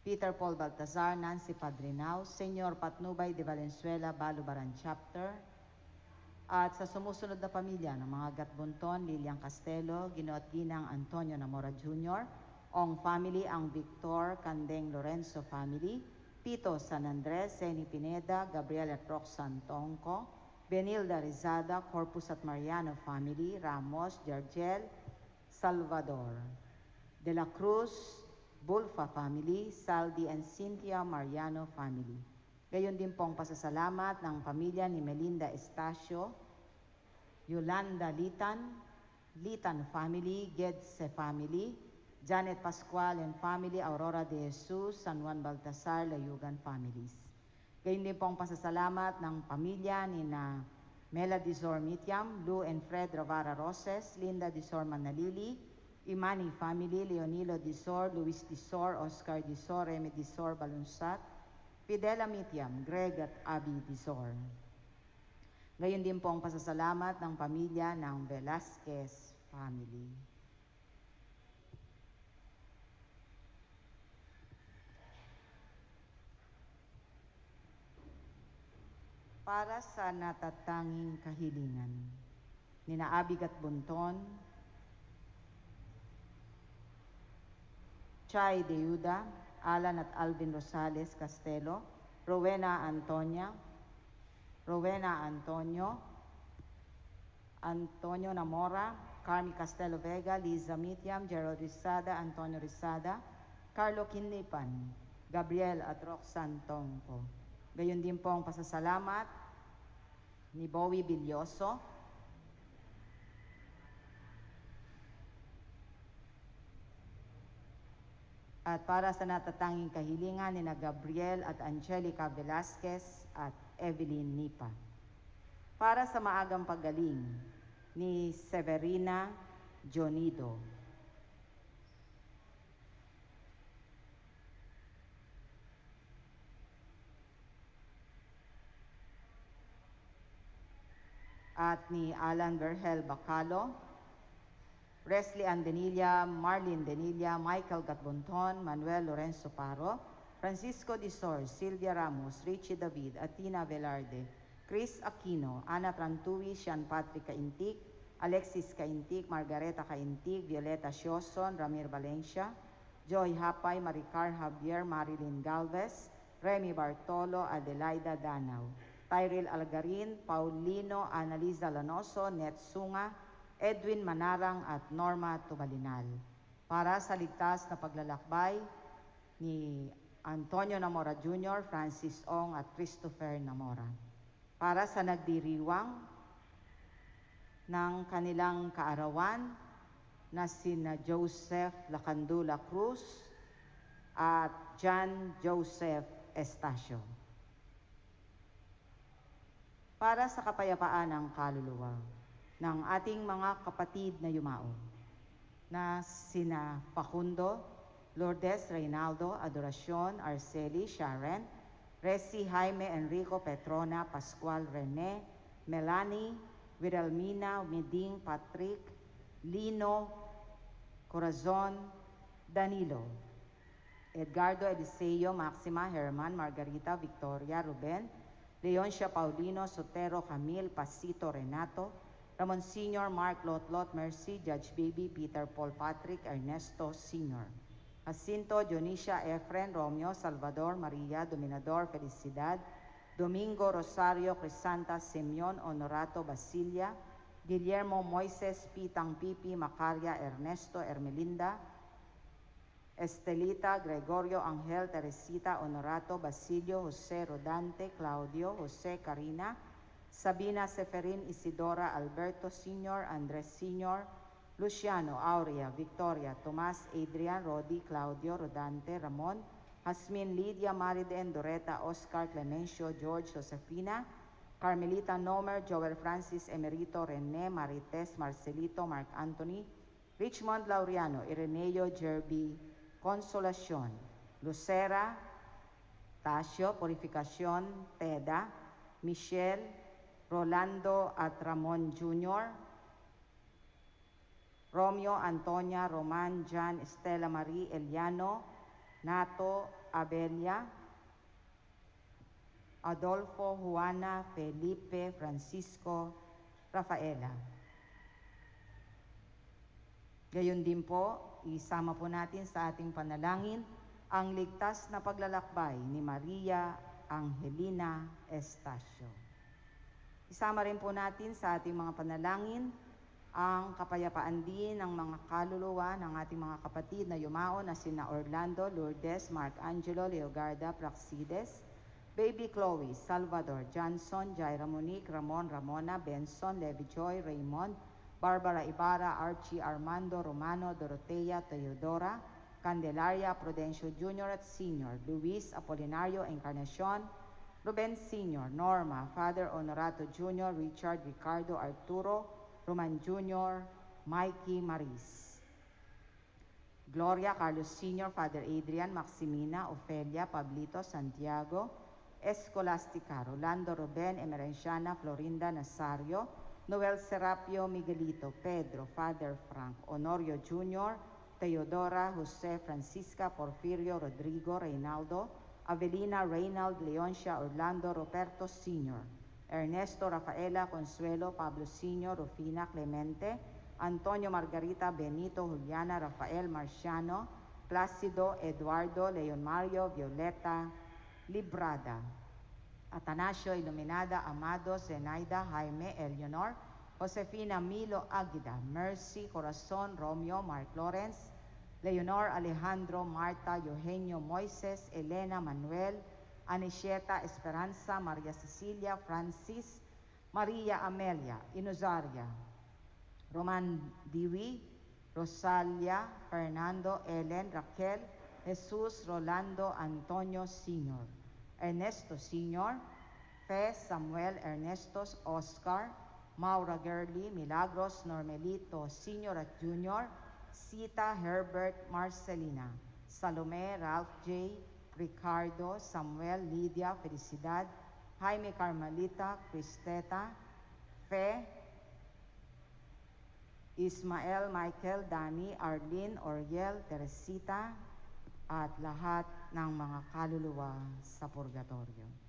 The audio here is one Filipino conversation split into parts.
Peter Paul Baltazar, Nancy Padrinao, Senyor Patnubay de Valenzuela, Balubaran Chapter, at sa sumusunod na pamilya ng mga Gatbunton, Lilian Castelo, Ginoo at Ginang Antonio Namora Jr., Ong family, ang Victor Candeng Lorenzo family, Pito San Andres, Seni Pineda, Gabriel at Roxanne Tongco, Benilda Rizada, Corpus at Mariano family, Ramos, Jargel, Salvador, De La Cruz, Bulfa family, Saldi and Cynthia Mariano family. Gayon din pong pasasalamat ng pamilya ni Melinda Estacio, Yolanda Litan, Litan family, Gedse family, Janet Pascual and family, Aurora de Jesus, San Juan Baltasar, Layugan families. Gayon din pong pasasalamat ng pamilya ni na Mela Dizor Mitiam, Lou and Fred Ravara Roses, Linda Dizor Manalili, Imani family, Leonilo Dizor, Luis Dizor, Oscar Dizor, Remy Dizor Balunsat, Fidela Mitiam, Greg at Abby Dizor. Gayon din pong pasasalamat ng pamilya ng Velasquez family. Para sa natatanging kahilingan ni na Abby Gatbunton, Chay Deyuda, Alan at Alvin Rosales Castelo, Rowena Antonio, Antonio Namora, Carmi Castelo Vega, Liza Mitiam, Gerald Rizada, Antonio Rizada, Carlo Kinlipan, Gabriel at Roxanne Tongco. Gayon din po ang pasasalamat ni Bowie Bilyoso, at para sa natatanging kahilingan ni na Gabriel at Angelica Velasquez at Evelyn Nipa. Para sa maagang paggaling ni Severina Jonido. At ni Alan Vergel Bacalo, Wesley Andenilla, Marlene Denilla, Michael Gatbunton, Manuel Lorenzo Paro, Francisco Dizor, Silvia Ramos, Richie David, Atina Velarde, Chris Aquino, Ana Trantui, Sean Patrick Caintic, Alexis Caintic, Margareta Caintic, Violeta Sioson, Ramir Valencia, Joy Hapay, Maricar Javier, Marilyn Galvez, Remy Bartolo, Adelaida Danao, Tyrell Algarin, Paulino, Analiza Lanoso, Net Sunga, Edwin Manarang at Norma Tubalinal. Para sa ligtas na paglalakbay ni Antonio Namora Jr., Francis Ong at Christopher Namora. Para sa nagdiriwang ng kanilang kaarawan na sina Joseph Lacandula Cruz at John Joseph Estacio. Para sa kapayapaan ng kaluluwa ng ating mga kapatid na yumao na sina Facundo, Lourdes Reynaldo, Adoracion, Arceli, Sharon, Resi, Jaime, Enrico, Petrona, Pascual, Rene, Melanie, Wiralmina, Meding, Patrick, Lino, Corazon, Danilo, Edgardo Eliseo, Maxima, Herman, Margarita, Victoria, Ruben, Leoncia Paulino, Sotero, Camille, Pasito, Renato, Ramon Sr., Mark Lotlot, Mercy, Judge Baby, Peter Paul Patrick, Ernesto Sr., Jacinto, Dionisia, Efren, Romeo, Salvador, Maria, Dominador, Felicidad, Domingo, Rosario, Crisanta, Simeon, Honorato, Basilia, Guillermo, Moises, Pitang Pipi, Macaria, Ernesto, Ermelinda, Estelita, Gregorio, Angel, Teresita, Honorato, Basilio, Jose, Rodante, Claudio, Jose, Karina, Sabina, Seferin, Isidora, Alberto Sr., Andres Sr., Luciano, Aurea, Victoria, Tomas, Adrian, Rodi, Claudio, Rodante, Ramon, Jasmine, Lydia, Mariden, Doreta, Oscar, Clemencio, George, Josefina, Carmelita, Nomer, Joel Francis, Emerito, Rene, Marites, Marcelito, Mark Anthony, Richmond Laureano, Ireneo, Jerby, Consolacion, Lucera, Tasio, Purificacion, Teda, Michelle, Rolando at Ramon Jr., Romeo, Antonia, Roman, Jan, Estela Marie, Eliano, Nato Abelia, Adolfo, Juana, Felipe, Francisco, Rafaela. Gayon din po, isama po natin sa ating panalangin ang ligtas na paglalakbay ni Maria Angelina Estacio. Isama rin po natin sa ating mga panalangin ang kapayapaan din ng mga kaluluwa ng ating mga kapatid na yumao na sina Orlando, Lourdes, Mark Angelo, Leogarda, Praxides, Baby Chloe, Salvador, Johnson, Jaira Monique, Ramon, Ramona, Benson, Levi Joy, Raymond, Barbara Ibarra, Archie, Armando, Romano, Dorotea, Teodora, Candelaria, Prudencio Jr. at Sr., Luis, Apolinario, Encarnacion, Ruben Sr., Norma, Father Honorato Jr., Richard, Ricardo, Arturo, Roman Jr., Mikey, Maris, Gloria, Carlos Sr., Father Adrian, Maximina, Ofelia, Pablito, Santiago, Escolastica, Rolando, Ruben, Emerenciana, Florinda, Nazario, Noel Serapio, Miguelito, Pedro, Father Frank, Honorio Jr., Teodora, Jose, Francisca, Porfirio, Rodrigo, Reynaldo, Avelina, Reynald, Leoncia, Orlando, Roberto Sr., Ernesto, Rafaela, Consuelo, Pablo Sr., Rufina, Clemente, Antonio, Margarita, Benito, Juliana, Rafael, Marciano, Plácido, Eduardo, Leon Mario, Violeta, Librada, Atanasio, Iluminada, Amado, Zenaida, Jaime, Eleonor, Josefina, Milo, Aguida, Mercy, Corazon, Romeo, Mark Lawrence, Leonor, Alejandro, Marta, Eugenio, Moises, Elena, Manuel, Anisieta, Esperanza, Maria Cecilia, Francis, Maria Amelia, Inuzaria, Roman Diwi, Rosalia, Fernando, Ellen, Raquel, Jesus, Rolando, Antonio Sr., Ernesto Sr., Fe, Samuel, Ernestos, Oscar, Maura Gerly, Milagros, Normelito Sr. at Jr., Sita, Herbert, Marcelina, Salome, Ralph J., Ricardo, Samuel, Lydia, Felicidad, Jaime, Carmelita, Cristeta, Fe, Ismael, Michael, Dani, Arlene, Oriel, Teresita, at lahat ng mga kaluluwa sa purgatorio.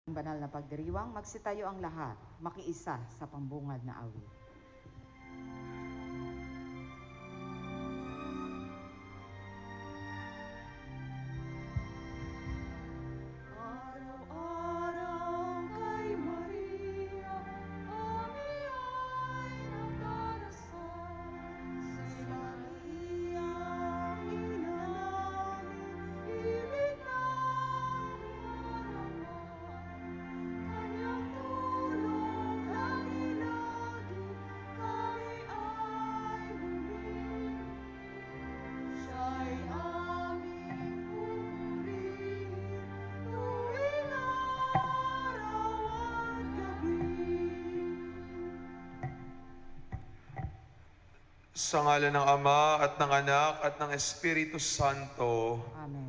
Banal na pagdiriwang, magsitayo ang lahat, makiisa sa pambungad na awit. Sa ngalan ng Ama at ng Anak at ng Espiritu Santo. Amen.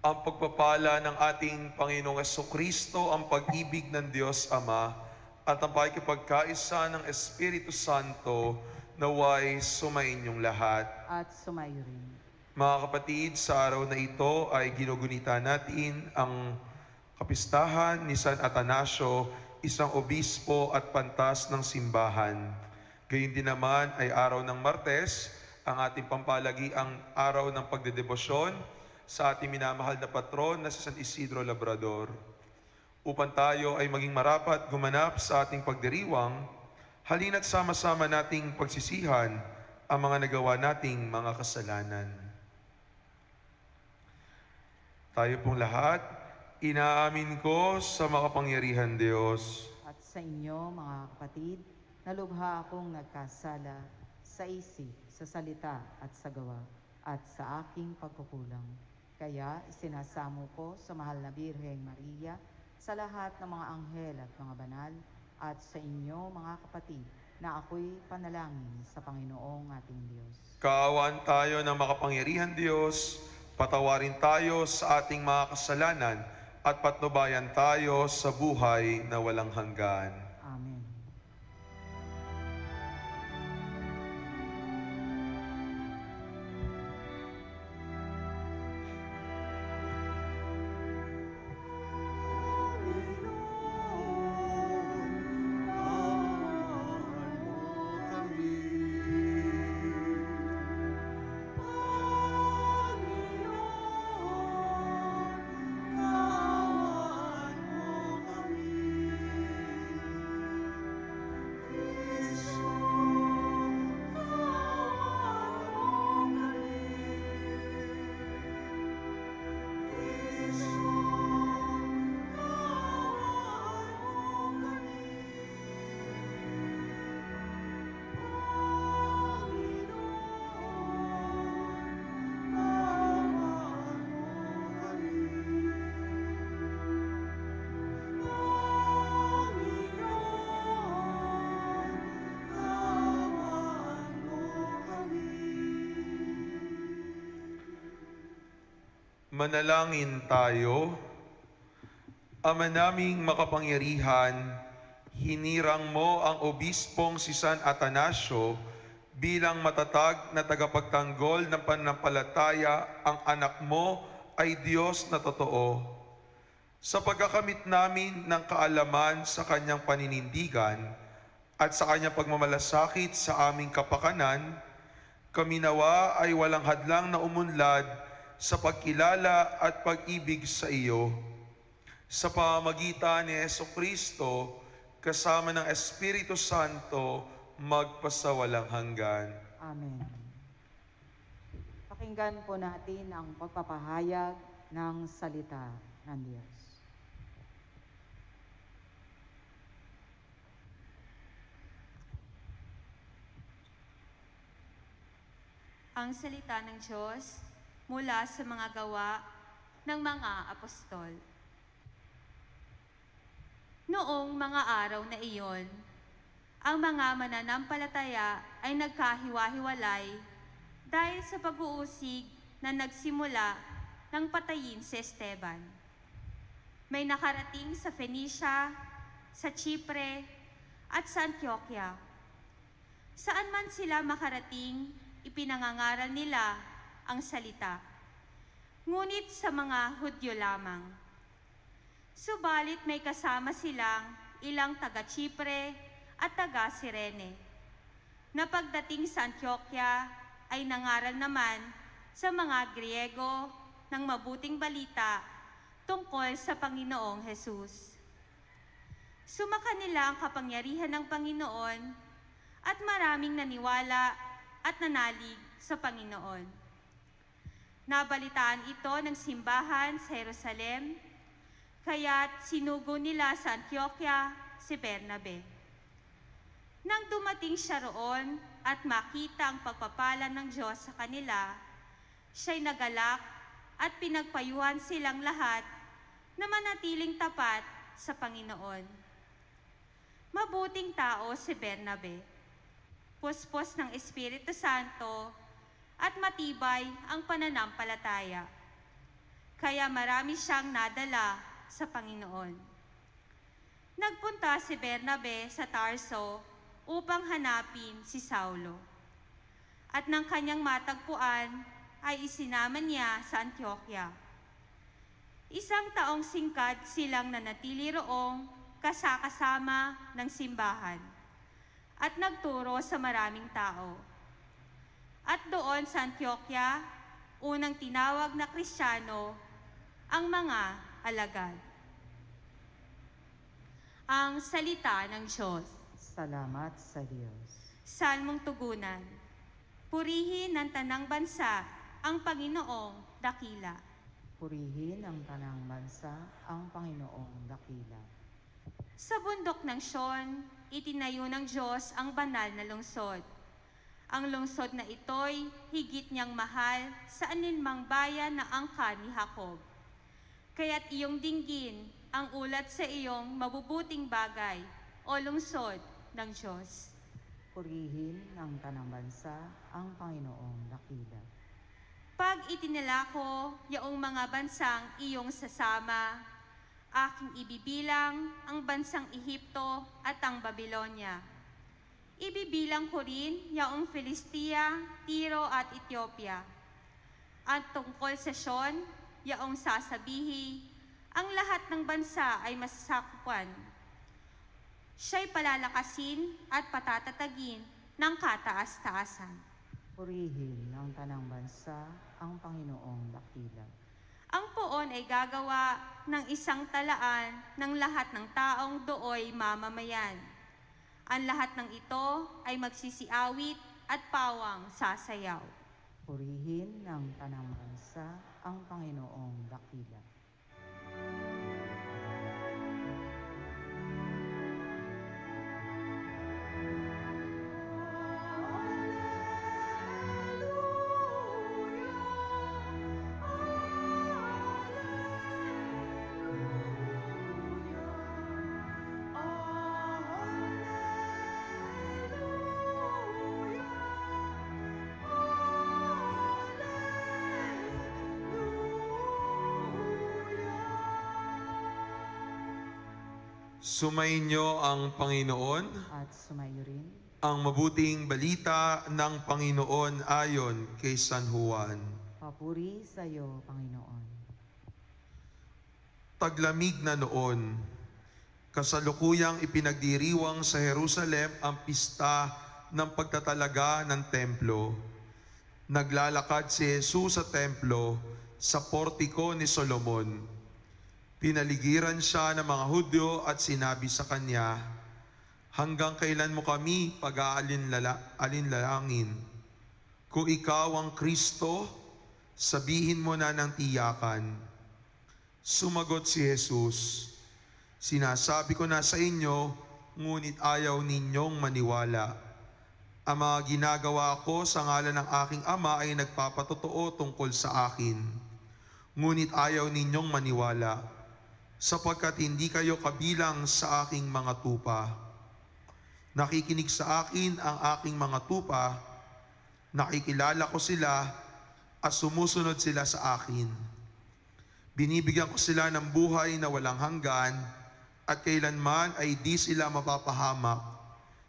Ang pagpapala ng ating Panginoong Jesucristo, ang pag-ibig ng Diyos Ama, at ang pakikipagkaisa ng Espiritu Santo naway sumainyong lahat. At sumayo rin. Mga kapatid, sa araw na ito ay ginugunita natin ang kapistahan ni San Atanasio, isang obispo at pantas ng simbahan. Gayun din naman ay araw ng Martes, ang ating pampalagiang araw ng pagdedebosyon sa ating minamahal na patron na si San Isidro Labrador. Upang tayo ay maging marapat gumanap sa ating pagdiriwang, halina't sama-sama nating pagsisihan ang mga nagawa nating mga kasalanan. Tayo pong lahat, inaamin ko sa makapangyarihan Diyos. At sa inyo, mga kapatid, nalubha akong nagkasala sa isip, sa salita at sa gawa, at sa aking pagkukulang. Kaya isinasamo ko sa mahal na Birheng Maria, sa lahat ng mga anghel at mga banal, at sa inyo, mga kapatid, na ako'y panalangin sa Panginoong ating Diyos. Kaawaan tayo ng makapangyarihan Diyos, patawarin tayo sa ating mga kasalanan, at patnubayan tayo sa buhay na walang hanggan. Amen. Manalangin tayo. Ama naming makapangyarihan, hinirang mo ang obispong si San Atanasio bilang matatag na tagapagtanggol ng pananampalataya. Ang anak mo ay Diyos na totoo. Sa pagkakamit namin ng kaalaman sa kanyang paninindigan at sa kanyang pagmamalasakit sa aming kapakanan, kami nawa ay walang hadlang na umunlad sa pagkilala at pag-ibig sa iyo. Sa pamamagitan ni Jesucristo, kasama ng Espiritu Santo, magpasawalang hanggan. Amen. Pakinggan po natin ang pagpapahayag ng salita ng Diyos. Ang salita ng Diyos mula sa mga gawa ng mga apostol. Noong mga araw na iyon, ang mga mananampalataya ay nagkahiwa-hiwalay dahil sa pag-uusig na nagsimula ng patayin si Esteban. May nakarating sa Phoenicia, sa Chipre, at sa Antioquia. Saan man sila makarating, ipinangangaral nila ang salita, ngunit sa mga Hudyo lamang. Subalit may kasama silang ilang taga-Chipre at taga-Sirene, na pagdating sa Antioquia ay nangaral naman sa mga Griego ng mabuting balita tungkol sa Panginoong Hesus. Sumakanila ang kapangyarihan ng Panginoon at maraming naniwala at nanalig sa Panginoon. Nabalitaan ito ng simbahan sa Jerusalem, kaya't sinugo nila sa Antioquia si Bernabe. Nang dumating siya roon at makita ang pagpapala ng Diyos sa kanila, siya'y nagalak at pinagpayuhan silang lahat na manatiling tapat sa Panginoon. Mabuting tao si Bernabe, puspos ng Espiritu Santo at matibay ang pananampalataya. Kaya marami siyang nadala sa Panginoon. Nagpunta si Bernabe sa Tarso upang hanapin si Saulo. At nang kanyang matagpuan, ay isinama niya sa Antioquia. Isang taong singkad silang nanatili roong kasama ng simbahan at nagturo sa maraming tao. At doon sa Antioquia, unang tinawag na Kristiyano ang mga alagad. Ang salita ng Diyos. Salamat sa Diyos. Salmong tugunan. Purihin ng tanang bansa ang Panginoong dakila. Purihin ang tanang bansa ang Panginoong dakila. Sa bundok ng Sion, itinayo ng Diyos ang banal na lungsod. Ang lungsod na ito'y higit niyang mahal sa aninmang bayan na angkan ni Jacob. Kaya't iyong dinggin ang ulat sa iyong mabubuting bagay o lungsod ng Diyos. Purihin ng tanang bansa ang Panginoong dakila. Pag itinala ko yaong mga bansang iyong sasama, aking ibibilang ang bansang Ehipto at ang Babilonya. Ibibilang ko rin yaong Filistia, Tiro at Ethiopia. At tungkol sa Sion, yaong sasabihi, ang lahat ng bansa ay masasakupan. Siya'y palalakasin at patatatagin ng kataas-taasan. Purihin ng tanang bansa ang Panginoong dakila. Ang poon ay gagawa ng isang talaan ng lahat ng taong dooy mamamayan. Ang lahat ng ito ay magsisiawit at pawang sasayaw. Purihin ng tanang bansa ang Panginoong dakila. Sumainyo ang Panginoon, At sumayo rin ang mabuting balita ng Panginoon ayon kay San Juan. papuri sa iyo, Panginoon. Taglamig na noon, kasalukuyang ipinagdiriwang sa Jerusalem ang pista ng pagtatalaga ng templo. Naglalakad si Jesus sa templo sa portiko ni Solomon. Pinaligiran siya ng mga Hudyo at sinabi sa kanya, "Hanggang kailan mo kami pag-aalinlalangin? Kung ikaw ang Kristo, sabihin mo na ng tiyakan." Sumagot si Jesus, "Sinasabi ko na sa inyo, ngunit ayaw ninyong maniwala. Ang mga ginagawa ko sa ngalan ng aking Ama ay nagpapatotoo tungkol sa akin. Ngunit ayaw ninyong maniwala, sapagkat hindi kayo kabilang sa aking mga tupa. Nakikinig sa akin ang aking mga tupa, nakikilala ko sila at sumusunod sila sa akin. Binibigyan ko sila ng buhay na walang hanggan at kailanman ay di sila mapapahamak.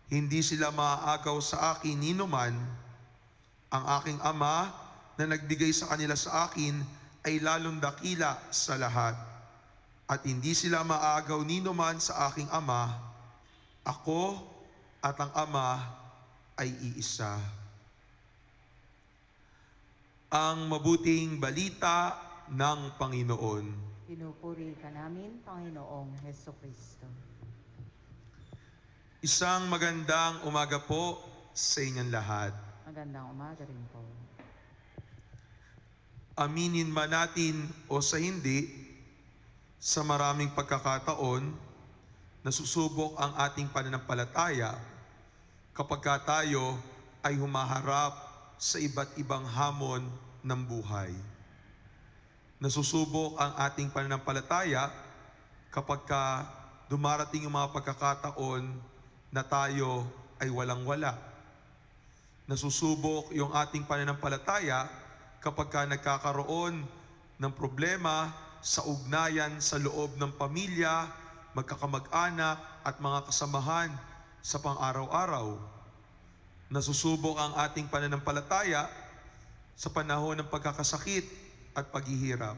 Hindi sila maaagaw sa akin ninuman. Ang aking Ama na nagbigay sa kanila sa akin ay lalong dakila sa lahat. at hindi sila maagaw nino man sa aking Ama, ako at ang Ama ay iisa. Ang mabuting balita ng Panginoon. Pinupuri ka namin, Panginoong Hesukristo. Isang magandang umaga po sa inyong lahat. Magandang umaga rin po. Aminin man natin o sa hindi, sa maraming pagkakataon, nasusubok ang ating pananampalataya kapag tayo ay humaharap sa iba't ibang hamon ng buhay. Nasusubok ang ating pananampalataya kapag dumarating yung mga pagkakataon na tayo ay walang-wala. Nasusubok yung ating pananampalataya kapag nagkakaroon ng problema sa ugnayan sa loob ng pamilya, magkakamag-anak at mga kasamahan sa pang-araw-araw. Nasusubok ang ating pananampalataya sa panahon ng pagkakasakit at paghihirap.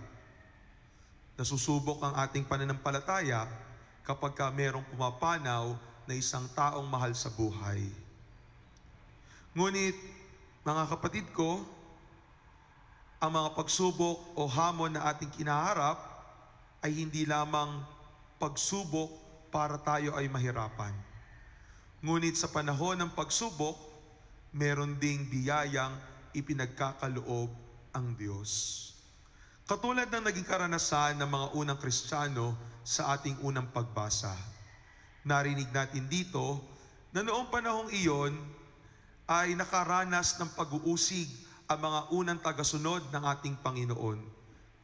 Nasusubok ang ating pananampalataya kapag merong pumapanaw na isang taong mahal sa buhay. Ngunit, mga kapatid ko, ang mga pagsubok o hamon na ating kinaharap ay hindi lamang pagsubok para tayo ay mahirapan. Ngunit sa panahon ng pagsubok, meron ding biyayang ipinagkakaloob ang Diyos. Katulad ng naging karanasan ng mga unang Kristiyano sa ating unang pagbasa. Narinig natin dito na noong panahong iyon ay nakaranas ng pag-uusig ang mga unang tagasunod ng ating Panginoon.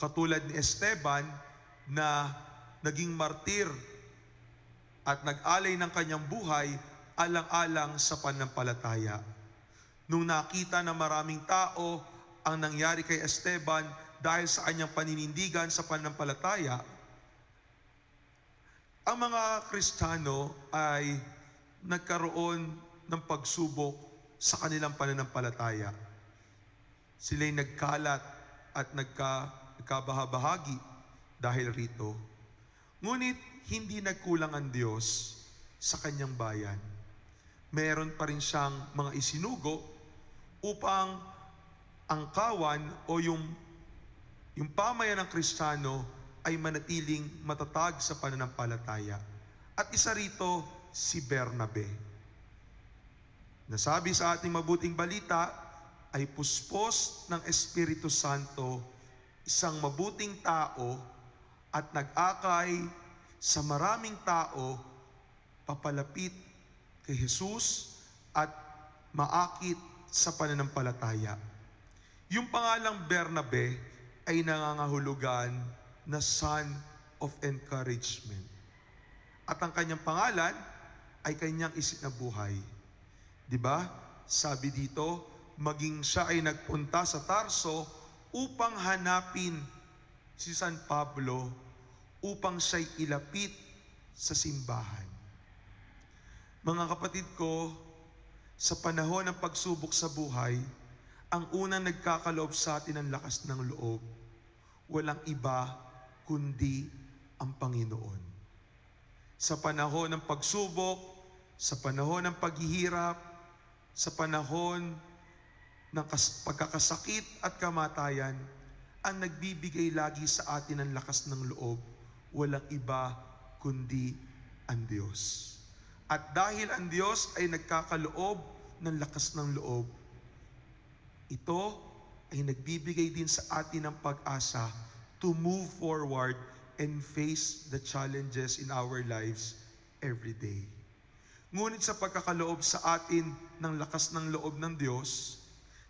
Katulad ni Esteban na naging martir at nag-alay ng kanyang buhay alang-alang sa pananampalataya. Nung nakita ng maraming tao ang nangyari kay Esteban dahil sa kanyang paninindigan sa pananampalataya, ang mga Kristiyano ay nagkaroon ng pagsubok sa kanilang pananampalataya. Sila'y nagkalat at nagkabahabahagi dahil rito. Ngunit hindi nagkulang ang Diyos sa kanyang bayan. Meron pa rin siyang mga isinugo upang ang kawan o yung pamayan ng Kristiyano ay manatiling matatag sa pananampalataya. At isa rito si Bernabe. Nasabi sa ating mabuting balita, ay puspos ng Espiritu Santo, isang mabuting tao at nag-akay sa maraming tao papalapit kay Jesus at maakit sa pananampalataya. Yung pangalang Bernabe ay nangangahulugan na son of encouragement. At ang kanyang pangalan ay kanyang isinabuhay. Diba? Sabi dito, maging siya ay nagpunta sa Tarso upang hanapin si San Pablo upang siya'y ilapit sa simbahan. Mga kapatid ko, sa panahon ng pagsubok sa buhay, ang unang nagkakaloob sa atin ng lakas ng loob, walang iba kundi ang Panginoon. Sa panahon ng pagsubok, sa panahon ng paghihirap, sa panahon ng pagkakasakit at kamatayan, ang nagbibigay lagi sa atin ng lakas ng loob, walang iba kundi ang Diyos. At dahil ang Diyos ay nagkakaloob ng lakas ng loob, ito ay nagbibigay din sa atin ng pag-asa to move forward and face the challenges in our lives every day. Ngunit sa pagkakaloob sa atin ng lakas ng loob ng Diyos,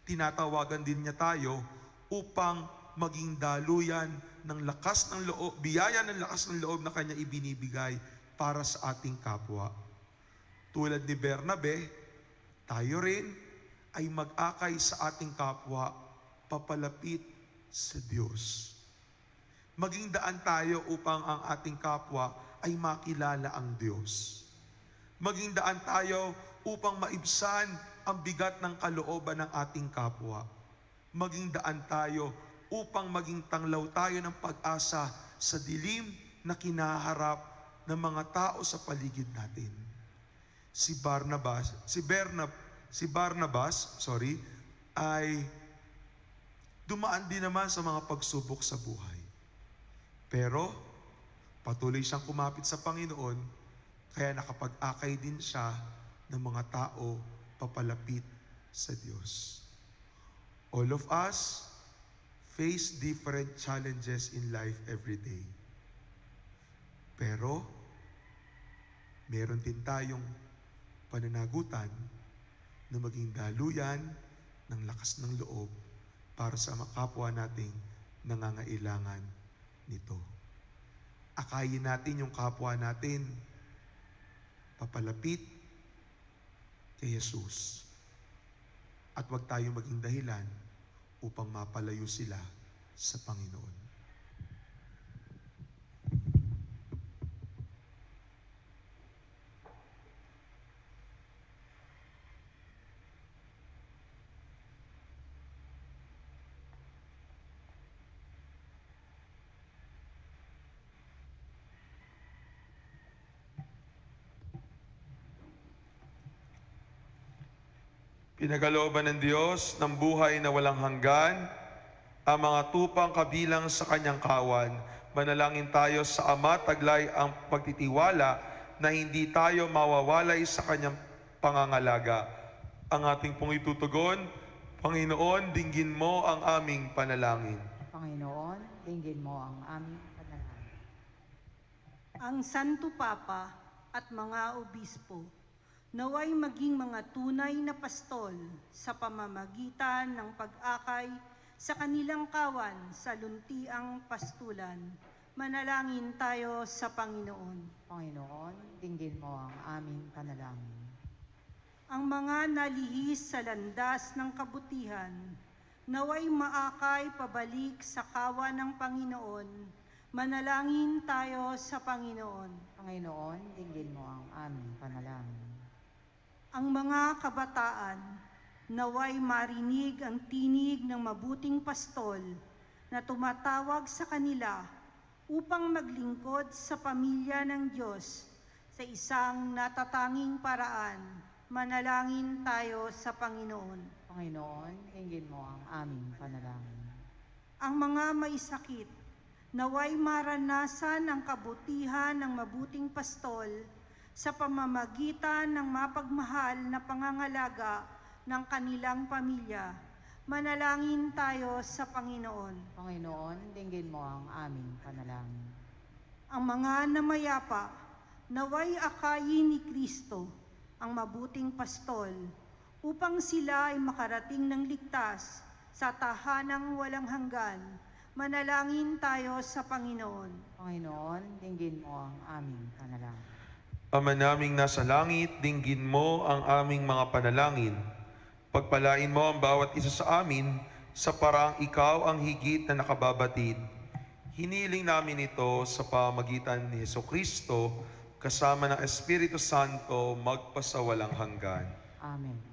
tinatawagan din niya tayo upang maging daluyan ng lakas ng loob, biyaya ng lakas ng loob na kanya ibinibigay para sa ating kapwa. Tulad ni Bernabe, tayo rin ay mag-akay sa ating kapwa papalapit sa Diyos. Maging daan tayo upang ang ating kapwa ay makilala ang Diyos. Maging daan tayo upang maibsan ang bigat ng kalooban ng ating kapwa. Maging daan tayo upang maging tanglaw tayo ng pag-asa sa dilim na kinaharap ng mga tao sa paligid natin. Si Barnabas, ay dumaan din naman sa mga pagsubok sa buhay. Pero patuloy siyang kumapit sa Panginoon, kaya nakapag-akay din siya ng mga tao papalapit sa Diyos. All of us face different challenges in life every day. Pero meron din tayong pananagutan na maging daluyan ng lakas ng loob para sa kapwa nating nangangailangan nito. Akayin natin yung kapwa natin papalapit kay Jesus. At huwag tayong maging dahilan upang mapalayo sila sa Panginoon. Pinagalooban ng Diyos ng buhay na walang hanggan, ang mga tupang kabilang sa kanyang kawan. Manalangin tayo sa Ama, taglay ang pagtitiwala na hindi tayo mawawalay sa kanyang pangangalaga. Ang ating pong itutugon, Panginoon, dinggin mo ang aming panalangin. Panginoon, dinggin mo ang aming panalangin. Ang Santo Papa at mga obispo, naway maging mga tunay na pastol sa pamamagitan ng pag-akay sa kanilang kawan sa luntiang pastulan. Manalangin tayo sa Panginoon. Panginoon, dinggin mo ang aming panalangin. Ang mga nalihis sa landas ng kabutihan, naway maakay pabalik sa kawan ng Panginoon. Manalangin tayo sa Panginoon. Panginoon, dinggin mo ang aming panalangin. Ang mga kabataan, naway marinig ang tinig ng mabuting pastol na tumatawag sa kanila upang maglingkod sa pamilya ng Diyos sa isang natatanging paraan. Manalangin tayo sa Panginoon. Panginoon, dinggin mo ang aming panalangin. Ang mga may sakit, naway maranasan ang kabutihan ng mabuting pastol sa pamamagitan ng mapagmahal na pangangalaga ng kanilang pamilya. Manalangin tayo sa Panginoon. Panginoon, dinggin mo ang aming panalangin. Ang mga namayapa, naway akayin ni Kristo, ang mabuting pastol, upang sila ay makarating ng ligtas sa tahanang walang hanggan. Manalangin tayo sa Panginoon. Panginoon, dinggin mo ang aming panalangin. Ama naming nasa langit, dinggin mo ang aming mga panalangin. Pagpalain mo ang bawat isa sa amin sa paraang ikaw ang higit na nakababatid. Hiniling namin ito sa pamamagitan ni Jesucristo kasama ng Espiritu Santo magpasawalang hanggan. Amen.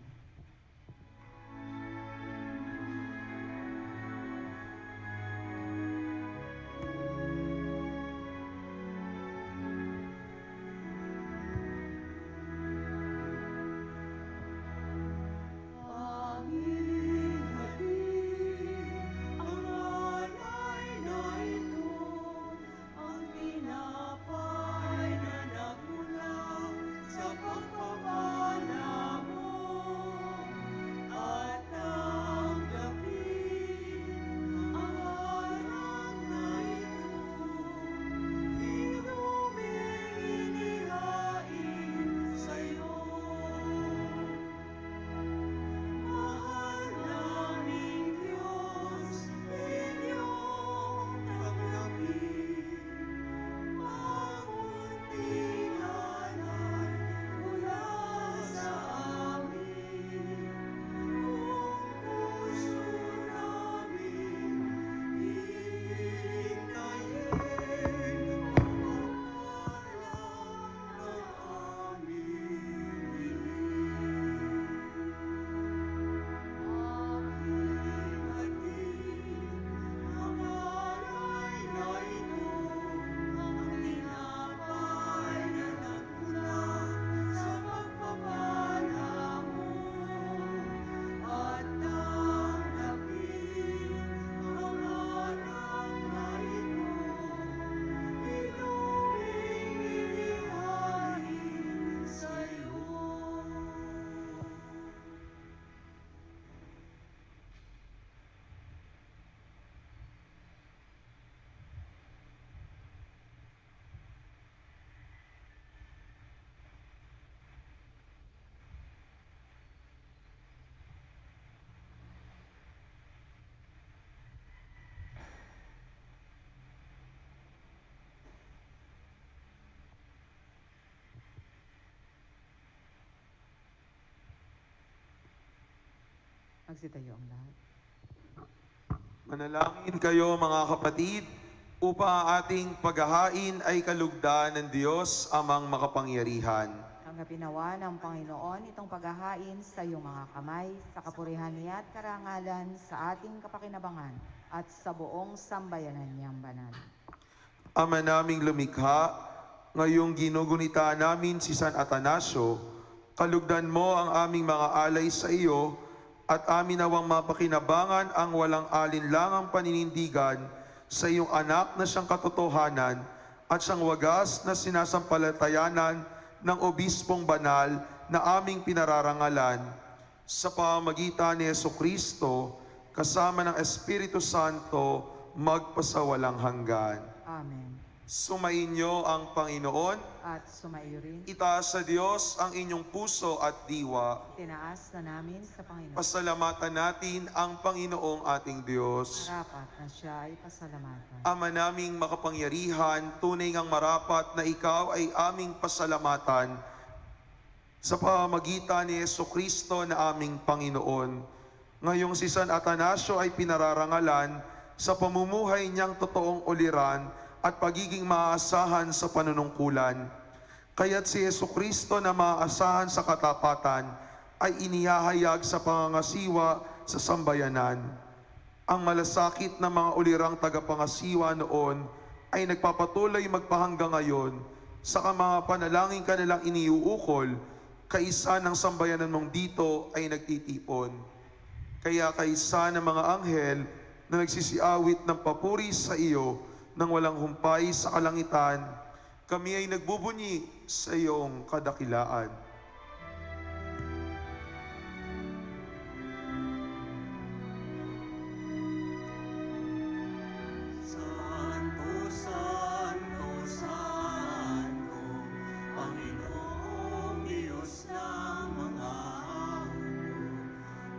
Magsitayo ang lahat. Manalangin kayo mga kapatid, upang ang ating paghahain ay kalugdan ng Diyos amang makapangyarihan. Tanggapin nawa ng Panginoon itong paghahain sa iyong mga kamay, sa kapurihan niya at karangalan, sa ating kapakinabangan at sa buong sambayanan niyang banal. Ama naming lumikha, ngayong ginugunita namin si San Atanasio, kalugdan mo ang aming mga alay sa iyo at amin nawang mapakinabangan ang walang alinlangang paninindigan sa iyong anak na siyang katotohanan at siyang wagas na sinasampalatayanan ng obispong banal na aming pinararangalan sa pamamagitan ni Jesucristo kasama ng Espiritu Santo magpasawalang hanggan. Amen. Sumainyo ang Panginoon, At sumaiyo rin, itaas sa Diyos ang inyong puso at diwa. tinaas na namin sa Panginoon. Pasalamatan natin ang Panginoong ating Diyos. Marapat na siya ay pasalamatan. Ama naming makapangyarihan, tunay ngang marapat na ikaw ay aming pasalamatan sa pamamagitan ni Jesucristo na aming Panginoon. Ngayong si San Atanasio ay pinararangalan sa pamumuhay niyang totoong uliran at pagiging maaasahan sa panunungkulan. Kaya't si Jesucristo na maaasahan sa katapatan ay inihahayag sa pangangasiwa sa sambayanan. Ang malasakit na mga ulirang tagapangasiwa noon ay nagpapatuloy magpahanggang ngayon sa mga panalangin kanilang iniuukol, kaisa ng sambayanan mong dito ay nagtitipon. Kaya kaisa ng mga anghel na nagsisiawit ng papuri sa iyo nang walang humpay sa kalangitan, kami ay nagbubunyi sa iyong kadakilaan. Santo, Santo, Santo, Panginoong Diyos ng mga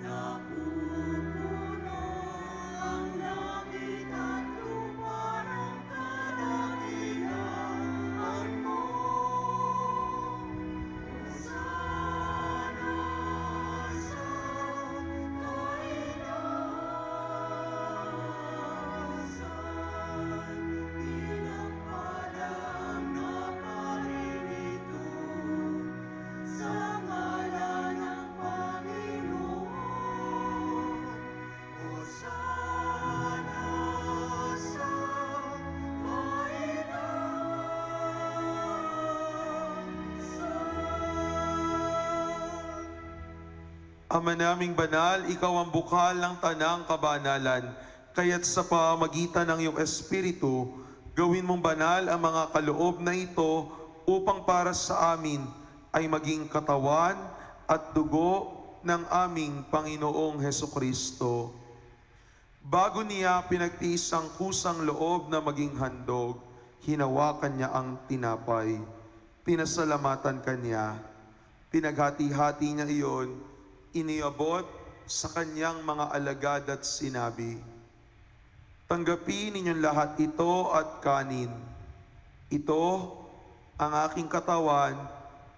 napupuno ang langit at lupa ng kadakilaan mo. Hosana sa kaitaasan, pinagpalang na paririto sa ngalan ng Panginoon. Hosana sa kaitaasan. Ama naming banal, ikaw ang bukal ng tanang kabanalan. Kaya't sa pamagitan ng iyong Espiritu, gawin mong banal ang mga kaloob na ito upang para sa amin ay maging katawan at dugo ng aming Panginoong Hesukristo. Bago niya pinagtiis ang kusang loob na maging handog, hinawakan niya ang tinapay. Pinasalamatan kanya. Pinaghati-hati niya iyon, iniabot sa kanyang mga alagad at sinabi, "Tanggapin ninyong lahat ito at kanin. Ito ang aking katawan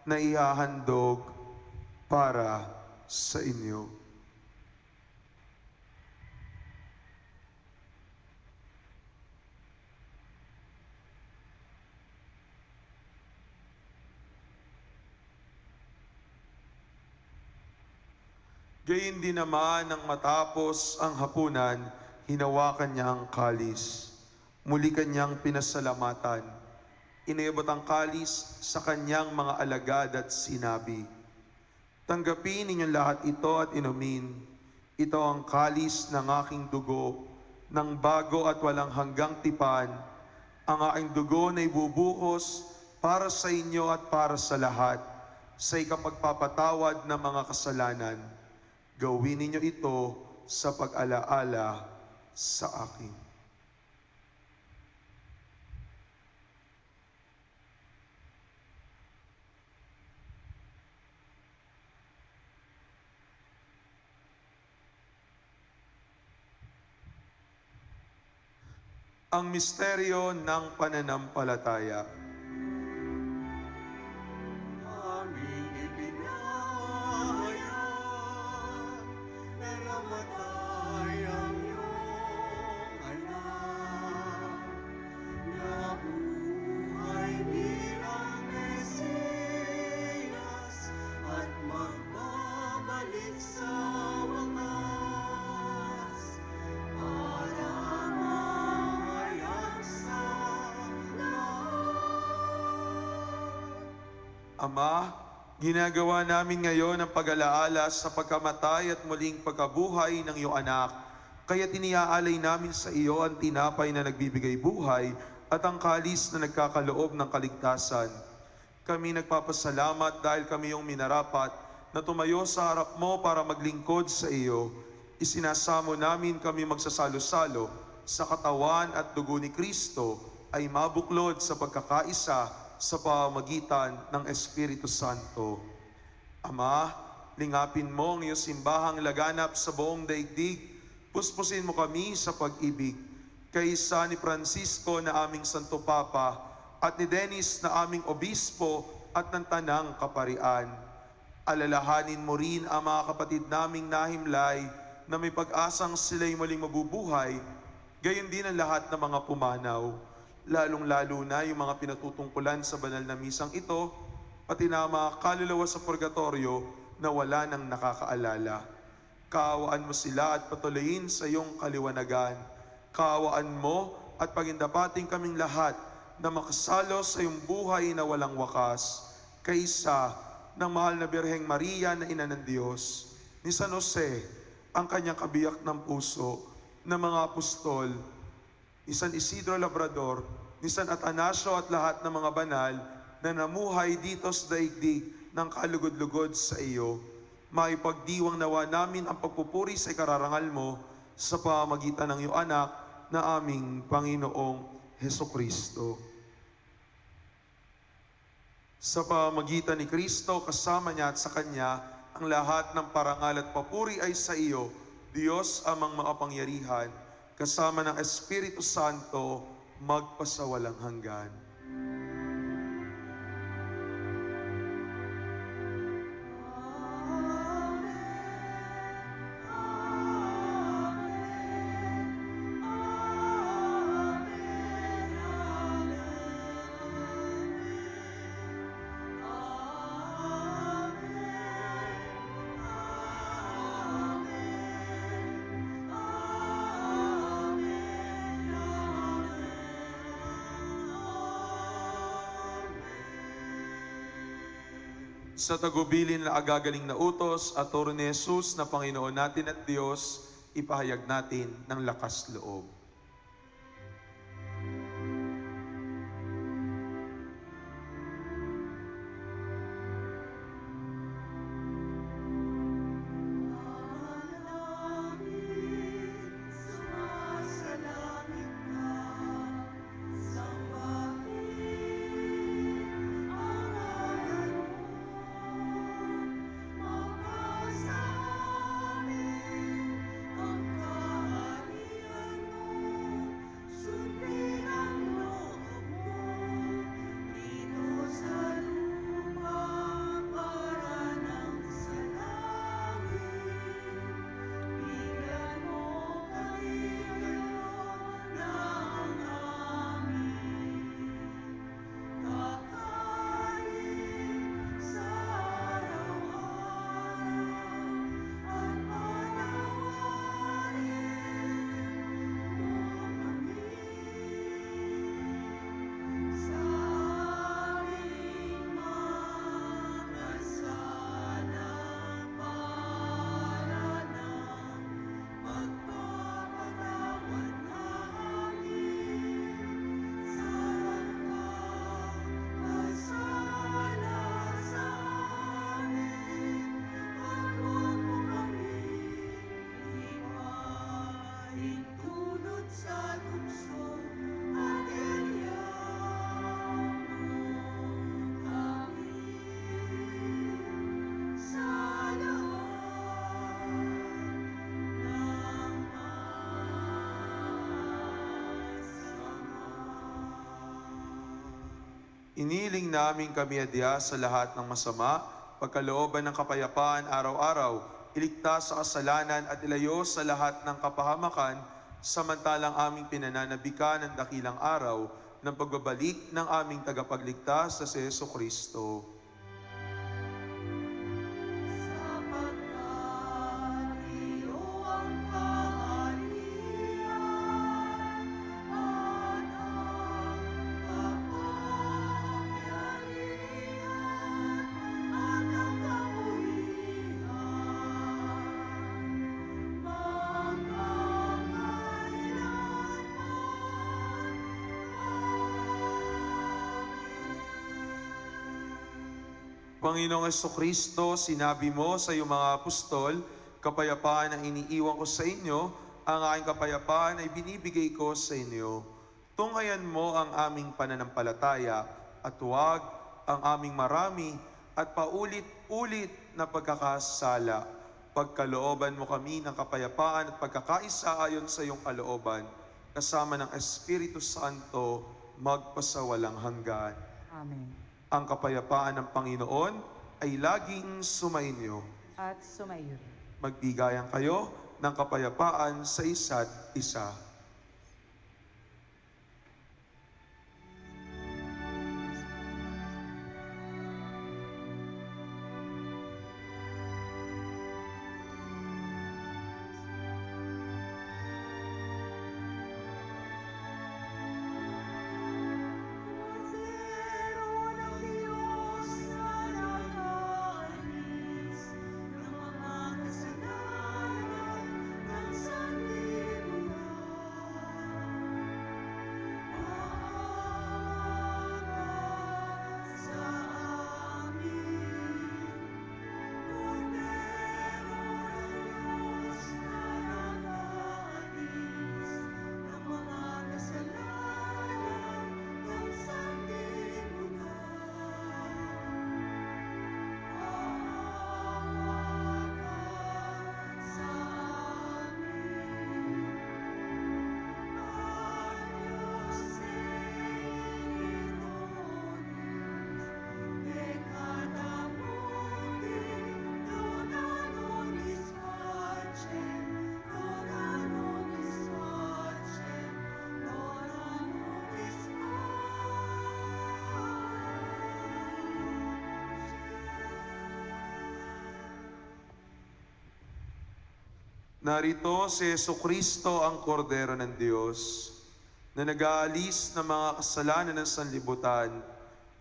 na ihahandog para sa inyo." Gayon din naman nang matapos ang hapunan, hinawakan niya ang kalis. Muli kanyang pinasalamatan. Iniabot ang kalis sa kanyang mga alagad at sinabi, "Tanggapin ninyong lahat ito at inumin. Ito ang kalis ng aking dugo, ng bago at walang hanggang tipan. Ang aking dugo na ibubuhos para sa inyo at para sa lahat, sa ikapagpapatawad ng mga kasalanan. Gawin ninyo ito sa pag-alaala sa akin." Ang misteryo ng pananampalataya. Aming ipinahayag na naman Ama, ginagawa namin ngayon ang pag-alaala sa pagkamatay at muling pagkabuhay ng iyong anak. Kaya tiniaalay namin sa iyo ang tinapay na nagbibigay buhay at ang kalis na nagkakaloob ng kaligtasan. Kami nagpapasalamat dahil kami yung minarapat na tumayo sa harap mo para maglingkod sa iyo. Isinasamo namin kami magsasalo-salo sa katawan at dugo ni Kristo ay mabuklod sa pagkakaisa sa pamamagitan ng Espiritu Santo. Ama, lingapin mo ang iyong simbahang laganap sa buong daigdig. Puspusin mo kami sa pag-ibig. Kaysa ni Francisco na aming Santo Papa at ni Dennis na aming Obispo at ng Tanang Kaparian. Alalahanin mo rin ang mga kapatid naming nahimlay na may pag-asang sila'y muling mabubuhay, gayon din ang lahat ng mga pumanaw, lalong-lalo na yung mga pinatutungkulan sa banal na misang ito, pati na mga kaluluwa sa purgatorio na wala nang nakakaalala. Kaawaan mo sila at patuloyin sa iyong kaliwanagan. Kaawaan mo at pagindapating kaming lahat na makasalo sa iyong buhay na walang wakas, kaysa ng mahal na Birheng Maria na Ina ng Diyos, ni San Jose, ang kanyang kabiyak ng puso, ng mga apostol, ni San Isidro Labrador, ni San Atanasio at lahat ng mga banal na namuhay dito sa daigdig ng kalugod-lugod sa iyo. Maipagdiwang nawa namin ang pagpupuri sa ikararangal mo sa pamamagitan ng iyong anak na aming Panginoong Hesukristo. Sa pamamagitan ni Kristo, kasama niya at sa Kanya, ang lahat ng parangal at papuri ay sa iyo, Diyos amang makapangyarihan, kasama ng Espiritu Santo, magpasawalang hanggan. Sa tagubilin na agagaling na utos at turo ni Jesus na Panginoon natin at Diyos, ipahayag natin ng lakas loob. Iniling namin kami adya sa lahat ng masama, pagkalooban ng kapayapaan araw-araw, iligtas sa kasalanan at ilayo sa lahat ng kapahamakan, samantalang aming pinananabikan ng dakilang araw ng pagbabalik ng aming tagapagligtas sa si Jesucristo. Panginoong Kristo, sinabi mo sa iyong mga apostol, kapayapaan ang iniiwan ko sa inyo, ang aking kapayapaan ay binibigay ko sa inyo. Tunghayan mo ang aming pananampalataya at huwag ang aming marami at paulit-ulit na pagkakasala. Pagkalooban mo kami ng kapayapaan at pagkakaisa ayon sa iyong kalooban, kasama ng Espiritu Santo, magpasawalang hanggan. Amen. Ang kapayapaan ng Panginoon ay laging sumainyo. At sumaiyo rin. Magbigayan kayo ng kapayapaan sa isa't isa. Cordero ng Diyos na nag-aalis ng mga kasalanan ng sanlibutan. Maawa sa amin. Cordero ng Diyos na nag-aalis ng mga kasalanan ng sanlibutan. Narito si Jesucristo ang Kordero ng Diyos na nag-aalis ng mga kasalanan ng sanlibutan.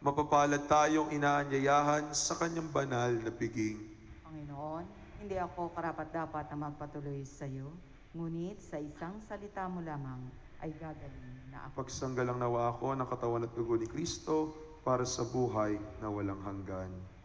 Mapapalad tayong inaanyayahan sa kanyang banal na piging. Panginoon, hindi ako karapat-dapat na magpatuloy sa iyo, ngunit sa isang salita mo lamang ay gagaling na ako. Pagsanggalang nawa ako ng katawan at dugo ni Kristo para sa buhay na walang hanggan. Amen.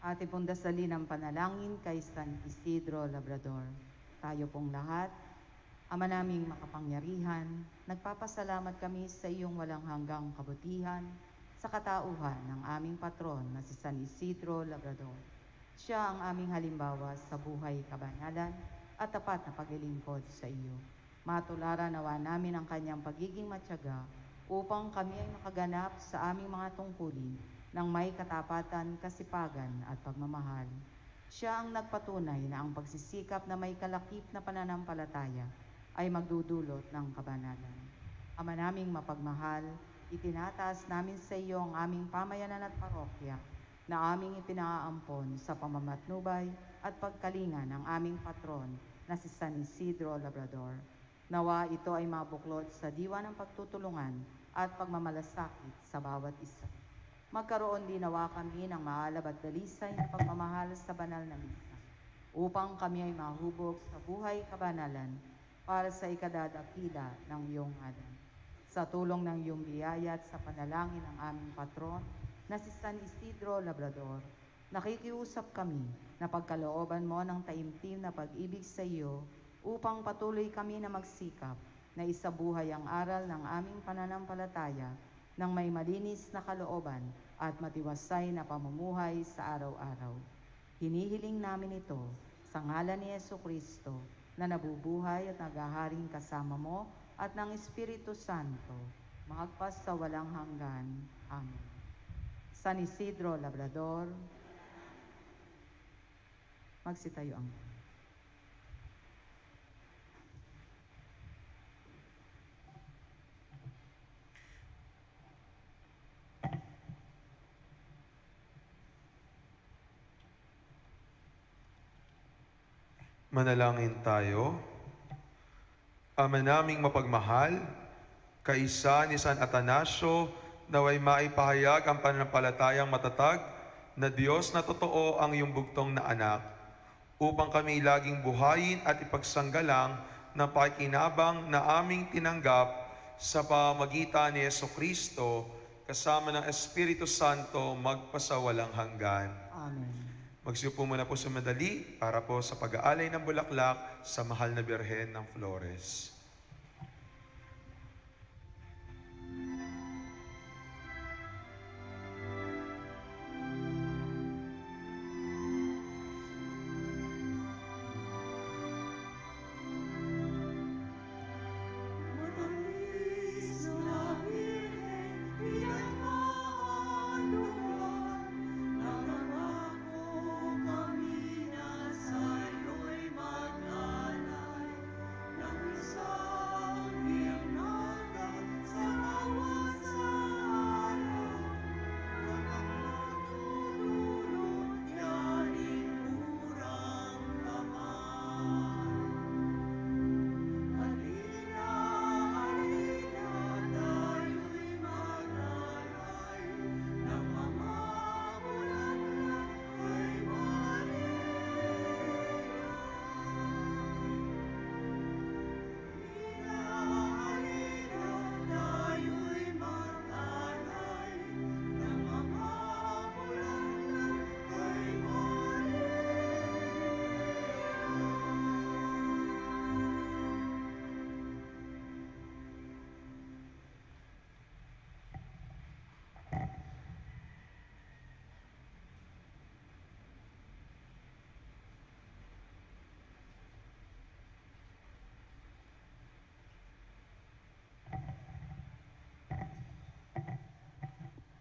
Ate pong dasalin ang panalangin kay San Isidro Labrador. Tayo pong lahat, Ama naming makapangyarihan, nagpapasalamat kami sa iyong walang hanggang kabutihan sa katauhan ng aming patron na si San Isidro Labrador. Siya ang aming halimbawa sa buhay kabanalan at tapat na paglilingkod sa iyo. Matularan nawa namin ang kanyang pagiging matyaga upang kami ay makaganap sa aming mga tungkulin ng may katapatan, kasipagan at pagmamahal. Siya ang nagpatunay na ang pagsisikap na may kalakip na pananampalataya ay magdudulot ng kabanalan. Ama naming mapagmahal, itinataas namin sa iyo ang aming pamayanan at parokya na aming ipinaampon sa pamamatnubay at pagkalinga ng aming patron na si San Isidro Labrador. Nawa ito ay mabuklod sa diwa ng pagtutulungan at pagmamalasakit sa bawat isa. Magkaroon din nawa kami ng maalab at dalisay na pagmamahal sa banal na misa, upang kami ay mahubog sa buhay kabanalan para sa ikadadakila ng iyong ngalan. Sa tulong ng iyong biyaya at sa panalangin ng aming patron na si San Isidro Labrador, nakikiusap kami na pagkalooban mo ng taimtim na pag-ibig sa iyo upang patuloy kami na magsikap na isabuhay ang aral ng aming pananampalataya ng may malinis na kalooban at matiwasay na pamumuhay sa araw-araw. Hinihiling namin ito sa ngalan ni Jesucristo na nabubuhay at naghaharing kasama mo at ng Espiritu Santo, magpas sa walang hanggan. Amen. San Isidro Labrador, magsitayo ang Manalangin tayo. Ama naming mapagmahal, kaisa ni San Atanasio, naway maipahayag ang pananampalatayang matatag na Diyos na totoo ang iyong bugtong na anak, upang kami laging buhayin at ipagsanggalang ng pakikinabang na aming tinanggap sa pamagitan ni Jesucristo kasama ng Espiritu Santo magpasawalang hanggan. Amen. Magsiupo muna po sa madali para po sa pag-aalay ng bulaklak sa mahal na Birhen ng Flores. Matamis na Birhen, pinagkahaluan, nangangako kami na sa'yo'y maglalay ng isang birnada sa bawat araw, hanggang matutulog yaning murang kamay. Halina, halina, tayo'y maglalay ng mga bulaklak kay Maria. Halina, tayo'y maglalay ng mga bulaklak kay Maria.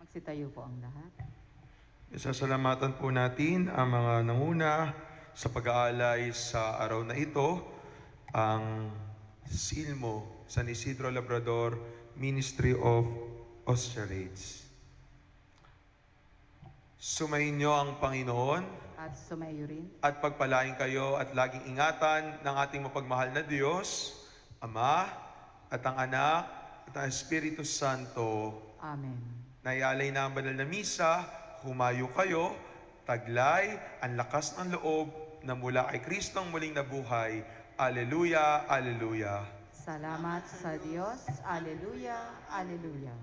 Magsitayo po ang lahat. Isasalamatan po natin ang mga nanguna sa pag-aalay sa araw na ito, ang Silmo, San Isidro Labrador, Ministry of Austerlitz. Sumayin niyo ang Panginoon At sumayo rin. at pagpalain kayo at laging ingatan ng ating mapagmahal na Diyos, Ama, at ang Anak, at ang Espiritu Santo. Amen. Naialay na ang banal na misa, humayo kayo, taglay ang lakas ng loob na mula kay Kristong muling nabuhay. Aleluya, aleluya. Salamat sa Diyos. Aleluya, aleluya.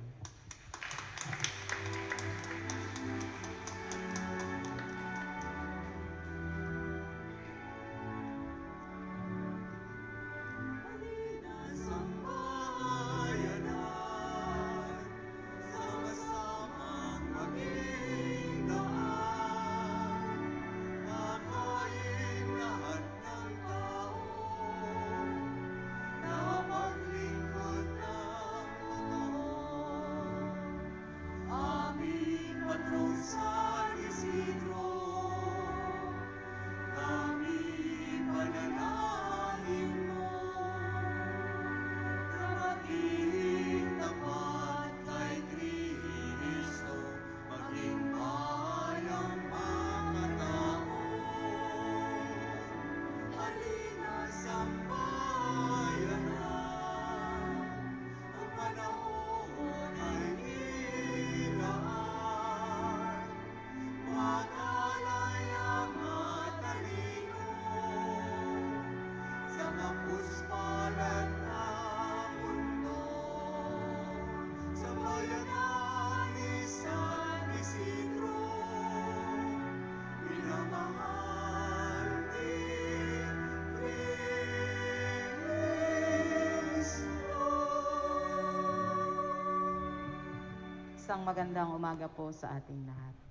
bayanan ni San Isidro, minamahal ni Kristo. Isang magandang umaga po sa ating lahat.